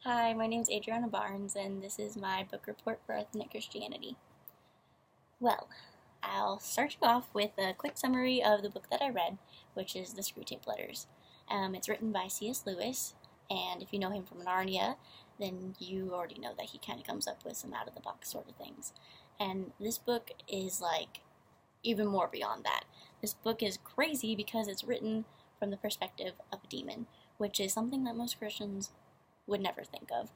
Hi, my name's Adrianna Barnes, and this is my book report for Ethnic Christianity. Well, I'll start you off with a quick summary of the book that I read, which is the Screwtape Letters. It's written by C.S. Lewis, and if you know him from Narnia, then you already know that he kind of comes up with some out-of-the-box sort of things. And this book is like even more beyond that. This book is crazy because it's written from the perspective of a demon, which is something that most Christians would never think of.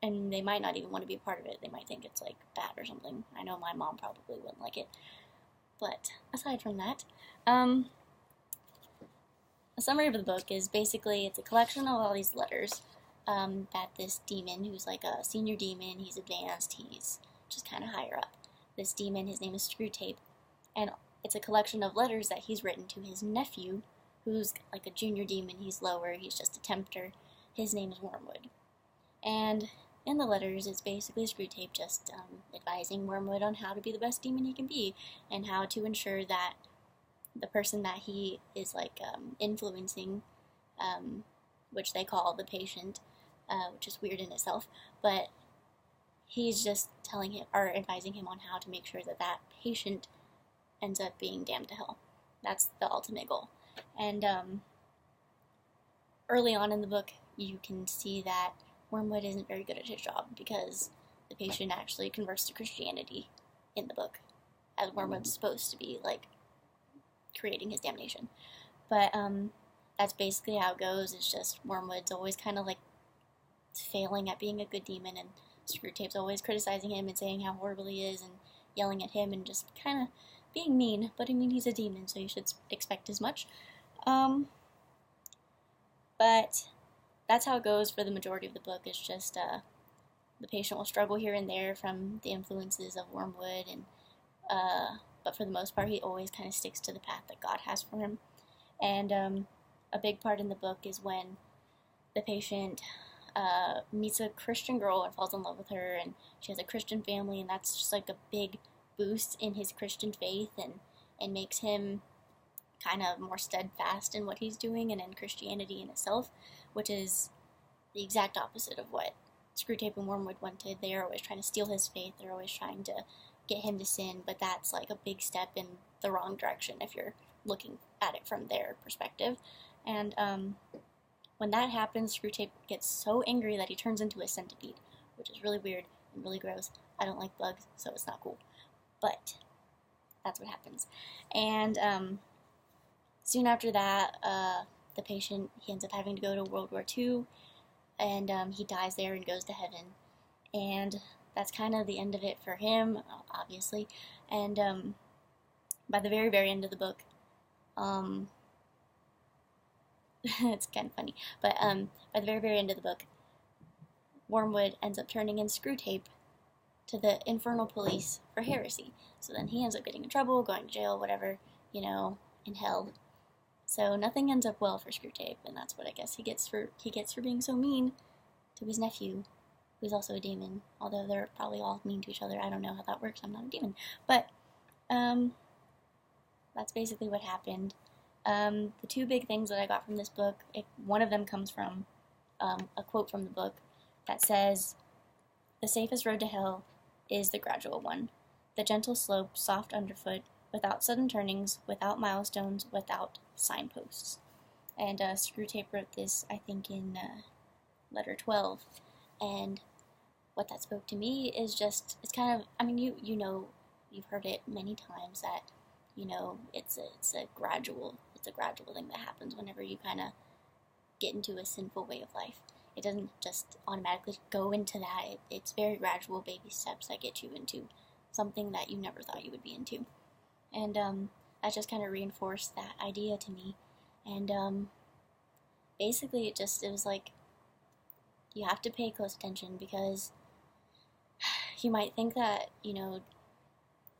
And they might not even want to be a part of it. They might think it's like bad or something. I know my mom probably wouldn't like it. But aside from that, a summary of the book is basically it's a collection of all these letters that this demon, who's like a senior demon, he's advanced, he's just kind of higher up. This demon, his name is Screwtape, and it's a collection of letters that he's written to his nephew, who's like a junior demon. He's lower, he's just a tempter. His name is Wormwood. And in the letters, it's basically Screwtape just advising Wormwood on how to be the best demon he can be, and how to ensure that the person that he is like influencing, which they call the patient, which is weird in itself, but he's just telling him or advising him on how to make sure that that patient ends up being damned to hell. That's the ultimate goal. And early on in the book, you can see that Wormwood isn't very good at his job because the patient actually converts to Christianity in the book, as Wormwood's supposed to be like creating his damnation. But that's basically how it goes. It's just Wormwood's always kind of like failing at being a good demon, and Screwtape's always criticizing him and saying how horrible he is and yelling at him and just kind of being mean. But I mean, he's a demon, so you should expect as much. But that's how it goes for the majority of the book. It's just the patient will struggle here and there from the influences of Wormwood, and but for the most part, he always kind of sticks to the path that God has for him. And a big part in the book is when the patient meets a Christian girl and falls in love with her, and she has a Christian family, and that's just like a big boost in his Christian faith, and makes him kind of more steadfast in what he's doing and in Christianity in itself, which is the exact opposite of what Screwtape and Wormwood wanted. They're always trying to steal his faith. They're always trying to get him to sin, but that's like a big step in the wrong direction if you're looking at it from their perspective. And when that happens, Screwtape gets so angry that he turns into a centipede, which is really weird and really gross. I don't like bugs, so it's not cool. But that's what happens. And soon after that, the patient, he ends up having to go to World War II, and he dies there and goes to heaven. And that's kind of the end of it for him, obviously. And by the very, very end of the book, it's kind of funny, but by the very, very end of the book, Wormwood ends up turning in Screwtape to the infernal police for heresy. So then he ends up getting in trouble, going to jail, whatever, in hell. So nothing ends up well for Screwtape, and that's what I guess he gets for being so mean to his nephew, who's also a demon. Although they're probably all mean to each other. I don't know how that works. I'm not a demon, but that's basically what happened. The two big things that I got from this book, one of them comes from a quote from the book that says, "The safest road to hell is the gradual one. The gentle slope, soft underfoot, without sudden turnings, without milestones, without signposts." And Screwtape wrote this, I think, in letter 12. And what that spoke to me is just, it's kind of, I mean, you've heard it many times that, it's a gradual thing that happens whenever you kind of get into a sinful way of life. It doesn't just automatically go into that. It's very gradual baby steps that get you into something that you never thought you would be into. And that just kind of reinforced that idea to me. And basically it was like, you have to pay close attention, because you might think that,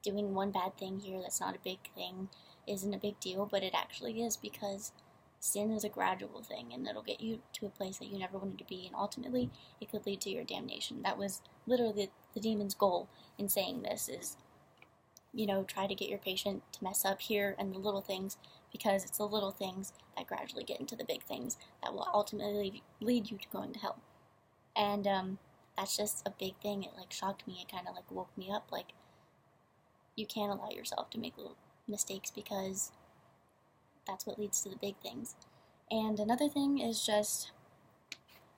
doing one bad thing here that's not a big thing isn't a big deal, but it actually is, because sin is a gradual thing, and it'll get you to a place that you never wanted to be, and ultimately it could lead to your damnation. That was literally the demon's goal in saying this, is try to get your patient to mess up here and the little things, because it's the little things that gradually get into the big things that will ultimately lead you to going to hell. And that's just a big thing. It like shocked me. It kind of like woke me up. Like, you can't allow yourself to make little mistakes, because that's what leads to the big things. And another thing is just,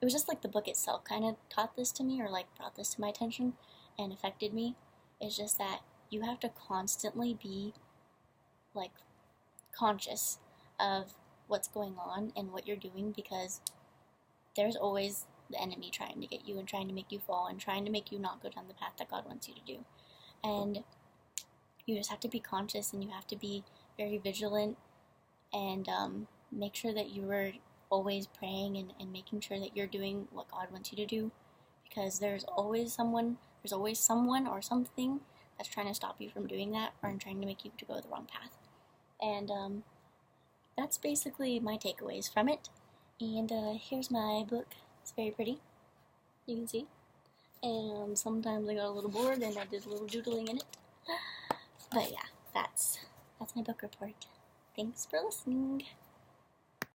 it was just like the book itself kind of taught this to me, or like brought this to my attention and affected me. It's just that you have to constantly be like conscious of what's going on and what you're doing, because there's always the enemy trying to get you and trying to make you fall and trying to make you not go down the path that God wants you to do. And you just have to be conscious, and you have to be very vigilant, and make sure that you are always praying and making sure that you're doing what God wants you to do, because there's always someone or something that's trying to stop you from doing that, or trying to make you to go the wrong path. And that's basically my takeaways from it. And here's my book. It's very pretty, you can see. And sometimes I got a little bored and I did a little doodling in it. But yeah, that's my book report. Thanks for listening.